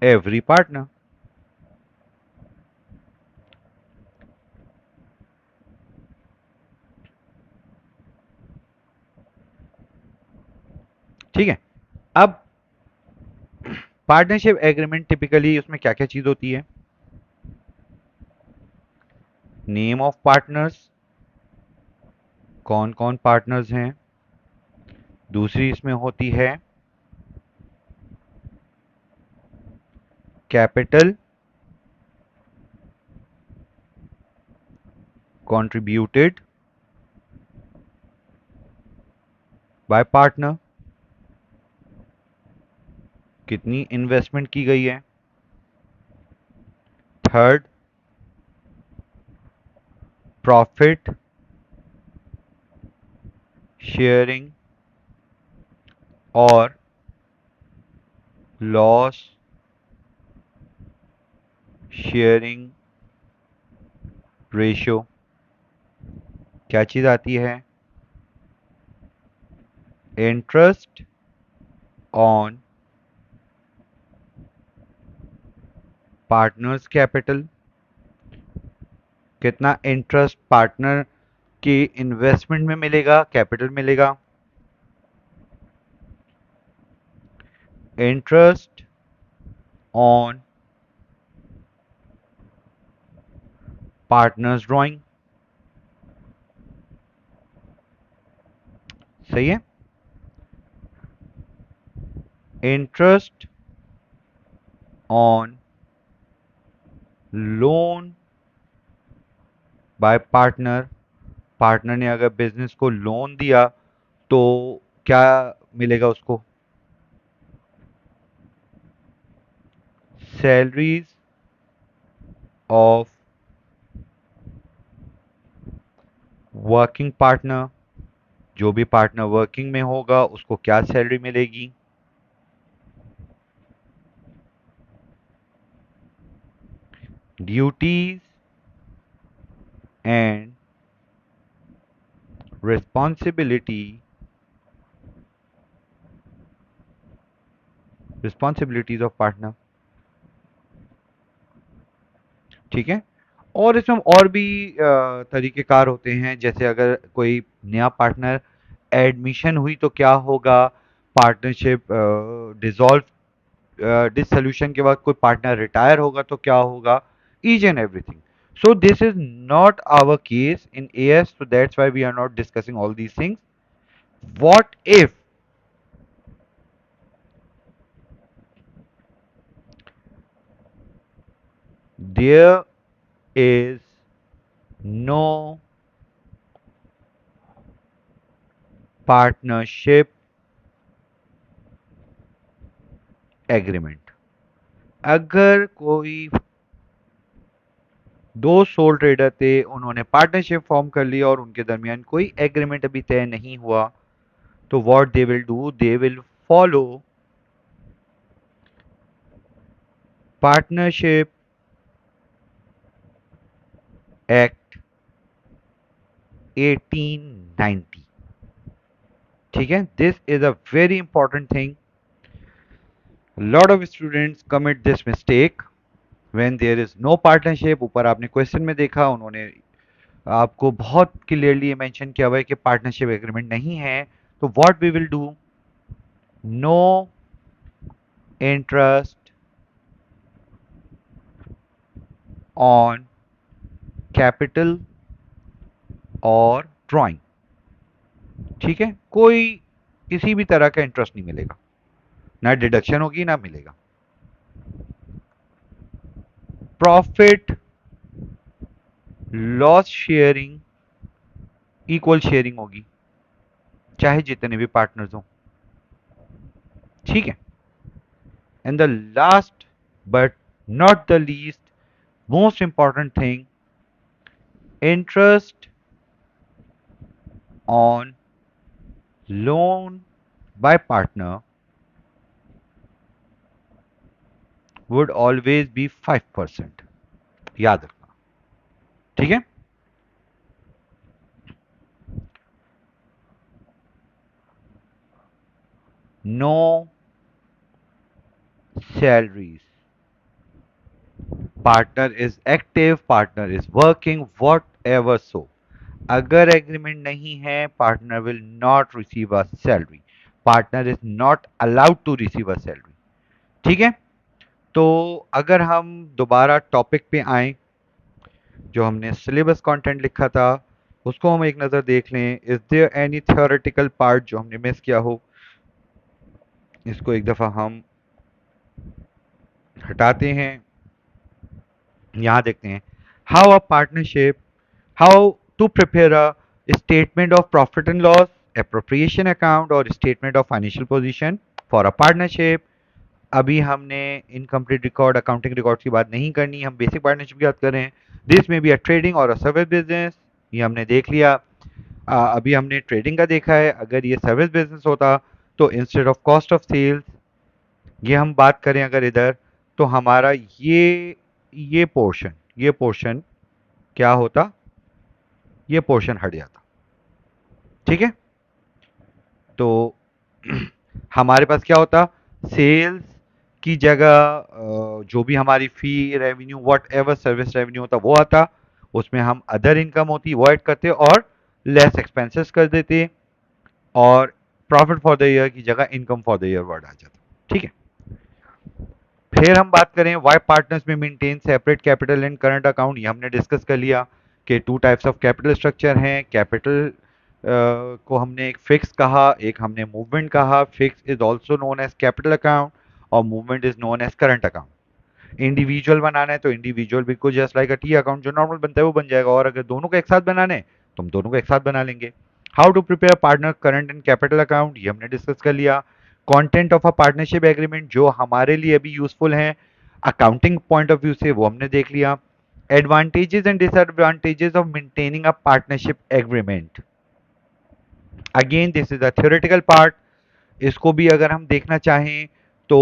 every partner। ठीक है, अब पार्टनरशिप एग्रीमेंट टिपिकली उसमें क्या क्या चीज होती है? नेम ऑफ पार्टनर्स, कौन कौन पार्टनर्स हैं। दूसरी इसमें होती है कैपिटल contributed बाय पार्टनर, कितनी इन्वेस्टमेंट की गई है। थर्ड, प्रॉफिट शेयरिंग और लॉस शेयरिंग रेशियो। क्या चीज आती है? इंटरेस्ट ऑन पार्टनर्स कैपिटल, कितना इंटरेस्ट पार्टनर की इन्वेस्टमेंट में मिलेगा, कैपिटल मिलेगा। Interest on partners drawing. सही है। Interest on loan by partner, partner ने अगर बिजनेस को लोन दिया तो क्या मिलेगा उसको? सैलरीज ऑफ वर्किंग पार्टनर, जो भी पार्टनर वर्किंग में होगा उसको क्या सैलरी मिलेगी। Duties and responsibility responsibilities of partner. ठीक है। और इसमें और भी तरीक़ेकार होते हैं, जैसे अगर कोई नया पार्टनर एडमिशन हुई तो क्या होगा, पार्टनरशिप डिसोल्यूशन के बाद कोई पार्टनर रिटायर होगा तो क्या होगा, each and everything. So this is not our case in AS, so that's why we are not discussing all these things. What if there is no partnership agreement? अगर कोई दो सोल ट्रेडर थे, उन्होंने partnership form कर लिया और उनके दरमियान कोई एग्रीमेंट अभी तय नहीं हुआ, तो what they will do, they will follow partnership act 1890। ठीक है, this is a very important thing. Lot of students commit this mistake when there is no partnership. ऊपर आपने क्वेश्चन में देखा, उन्होंने आपको बहुत क्लियरली मेंशन किया हुआ है कि पार्टनरशिप एग्रीमेंट नहीं है, तो what we will do, no interest on capital और ड्राइंग। ठीक है, कोई किसी भी तरह का इंटरेस्ट नहीं मिलेगा, ना डिडक्शन होगी ना मिलेगा। Profit loss sharing equal sharing होगी, चाहे जितने भी पार्टनर्स हों। ठीक है। And the last but not the least most important thing, interest on loan by partner would always be 5%। याद रखना। ठीक है। No salaries, partner is active, partner is working, whatever so, अगर एग्रीमेंट नहीं है, partner will not receive a salary, partner is not allowed to receive a salary. ठीक है। तो अगर हम दोबारा टॉपिक पे आए, जो हमने सिलेबस कंटेंट लिखा था उसको हम एक नज़र देख लें। Is there any theoretical part जो हमने मिस किया हो, इसको एक दफ़ा हम हटाते हैं। यहाँ देखते हैं, how a partnership, how to prepare a statement of profit and loss, appropriation account और statement of financial position for a partnership. अभी हमने इनकम्प्लीट रिकॉर्ड, अकाउंटिंग रिकॉर्ड की बात नहीं करनी, हम बेसिक पार्टनरशिप की बात कर रहे हैं। दिस में बी अ ट्रेडिंग और अ सर्विस बिजनेस, ये हमने देख लिया। अभी हमने ट्रेडिंग का देखा है। अगर ये सर्विस बिजनेस होता तो instead of cost of sales, ये हम बात करें अगर इधर, तो हमारा ये पोर्शन क्या होता, ये पोर्शन हट जाता। ठीक है। तो हमारे पास क्या होता, सेल्स की जगह जो भी हमारी fee revenue whatever service revenue होता वो आता, उसमें हम अदर इनकम होती वो ऐड करते और लेस एक्सपेंसेस कर देते, और प्रॉफिट फॉर द ईयर की जगह income for the year word आ जाता। ठीक है। फिर हम बात करें वाई पार्टनर्स में maintain separate capital and current account, ये हमने डिस्कस कर लिया कि two types of capital structure हैं। कैपिटल को हमने एक फिक्स कहा, एक हमने मूवमेंट कहा। Fix is also known as capital account और movement is known as current account. Individual बनाना है तो इंडिविजुअल बिल्कुल जस्ट लाइक अ टी अकाउंट जो नॉर्मल बनता है वो बन जाएगा, और अगर दोनों को एक साथ बनाने हैं तो हम दोनों को एक साथ बना लेंगे। How to prepare partner current and capital account, ये हमने डिस्कस कर लिया। Content of a partnership agreement जो हमारे लिए अभी यूजफुल है अकाउंटिंग पॉइंट ऑफ व्यू से, वो हमने देख लिया। Advantages and disadvantages of maintaining a partnership agreement, again this is a theoretical part. इसको भी अगर हम देखना चाहें तो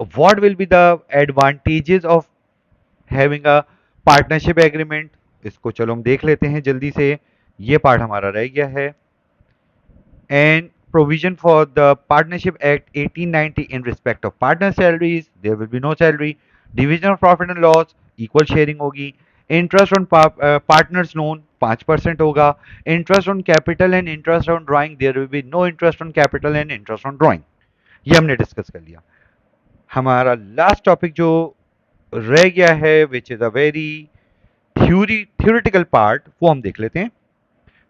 what will be the advantages of having a partnership agreement, इसको चलो हम देख लेते हैं जल्दी से, ये पार्ट हमारा रह गया है। And provision for the Partnership Act 1890 in respect of partner salaries, there will be no salary. Division of profit and loss, equal sharing होगी. Interest on partners loan 5% होगा. Interest on capital and interest on drawing, there will be no interest on capital and interest on drawing. ये हमने discuss कर लिया. हमारा last topic जो रह गया है which is a very theoretical part, वो हम देख लेते हैं,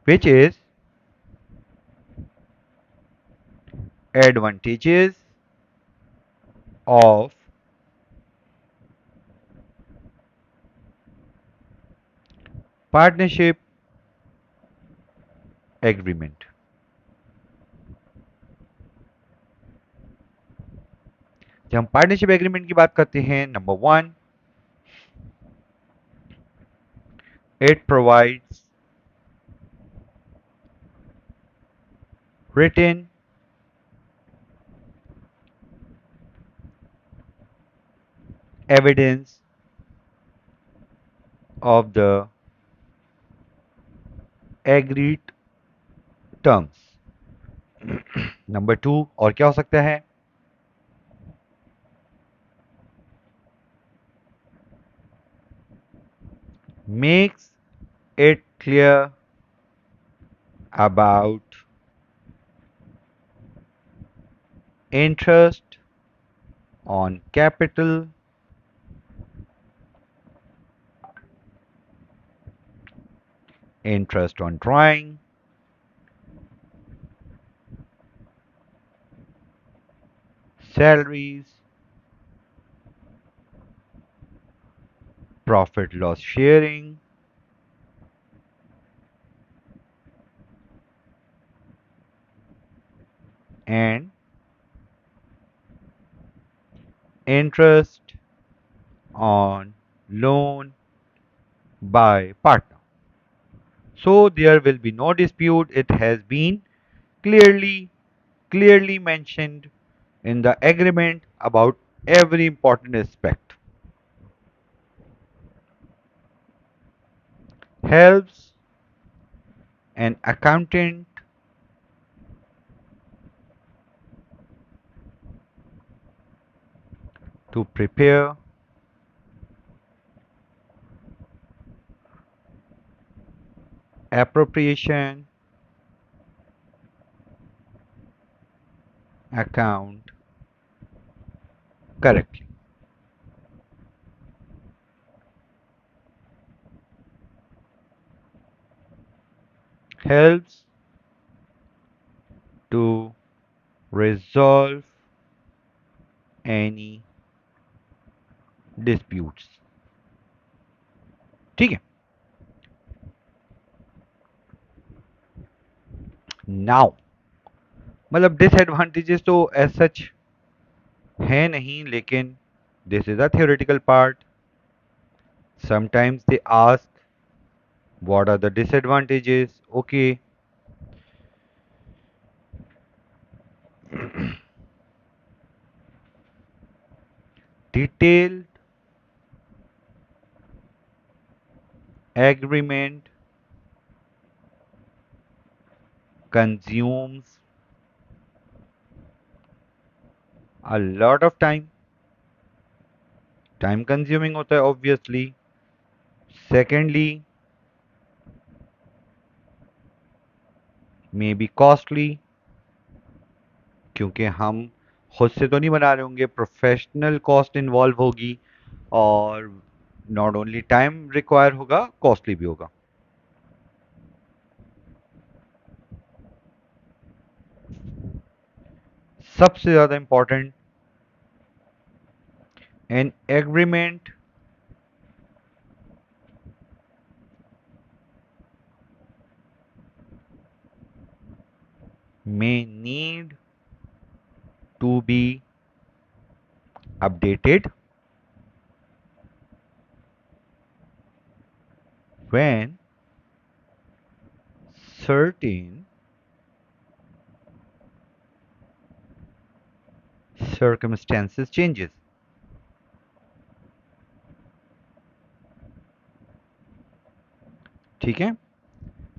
which is advantages of partnership agreement. जब हम पार्टनरशिप एग्रीमेंट की बात करते हैं, number one, it provides written evidence of the agreed terms. Number two, और क्या हो सकता है? Makes it clear about interest on capital, interest on drawing, salaries, profit loss sharing, and interest on loan by partner. So there will be no dispute. It has been clearly clearly mentioned in the agreement about every important aspect. Helps an accountant to prepare appropriation account correctly. Helps to resolve any disputes. ठीक है. Now मतलब disadvantages तो as such है नहीं, लेकिन this is a theoretical part. Sometimes they ask what are the disadvantages. Okay. Detailed agreement consumes a lot of time. Time consuming होता है obviously. Secondly, may be costly, क्योंकि हम खुद से तो नहीं बना रहे होंगे, प्रोफेशनल कॉस्ट इन्वॉल्व होगी, और नॉट ओनली टाइम रिक्वायर होगा, कॉस्टली भी होगा. सबसे ज्यादा important, an agreement may need to be updated when certain circumstances changes. ठीक है.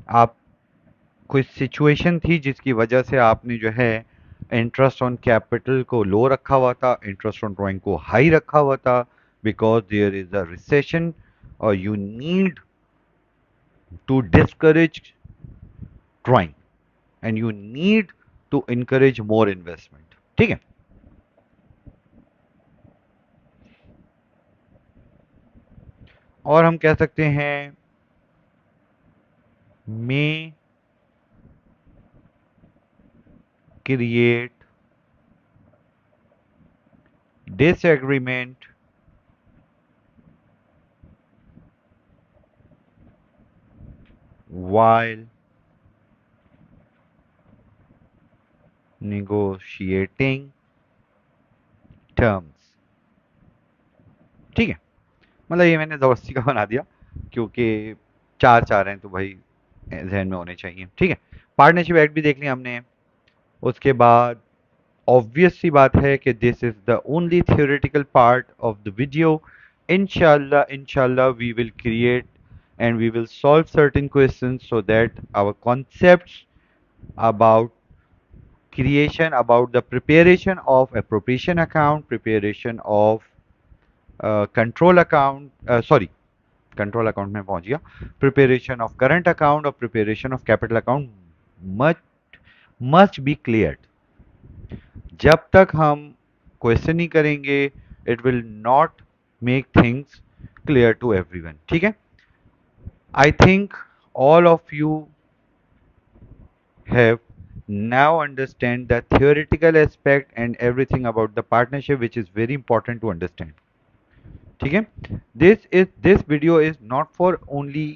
आप कोई सिचुएशन थी जिसकी वजह से आपने जो है इंटरेस्ट ऑन कैपिटल को लो रखा हुआ था, इंटरेस्ट ऑन ड्राइंग को हाई रखा हुआ था, because there is a recession और you need to discourage drawing and you need to encourage more investment. ठीक है। और हम कह सकते हैं may create disagreement while negotiating terms। ठीक है। मतलब ये मैंने ज़बरदस्ती का बना दिया क्योंकि चार चार हैं तो भाई जहन में होने चाहिए। ठीक है। पार्टनरशिप एक्ट भी देख लिया हमने। उसके बाद ऑब्वियस सी बात है कि this is the only theoretical part of the video. इंशाल्लाह we will create and we will solve certain questions so that our concepts about creation, about the preparation of appropriation account, preparation of control account, sorry, control account में पहुंच गया, preparation of current account or preparation of capital account must must be cleared। जब तक हम question नहीं करेंगे it will not make things clear to everyone. ठीक है। I think all of you have now understand the theoretical aspect and everything about the partnership, which is very important to understand। ठीक है। this video is not for only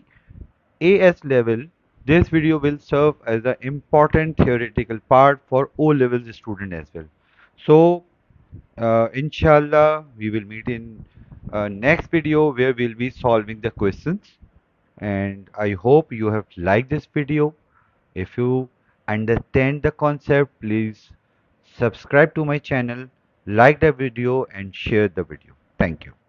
AS level। This video will serve as an important theoretical part for O levels student as well। So inshallah we will meet in next video where we'll be solving the questions, and I hope you have liked this video। If you understand the concept, please subscribe to my channel, like the video and share the video। Thank you।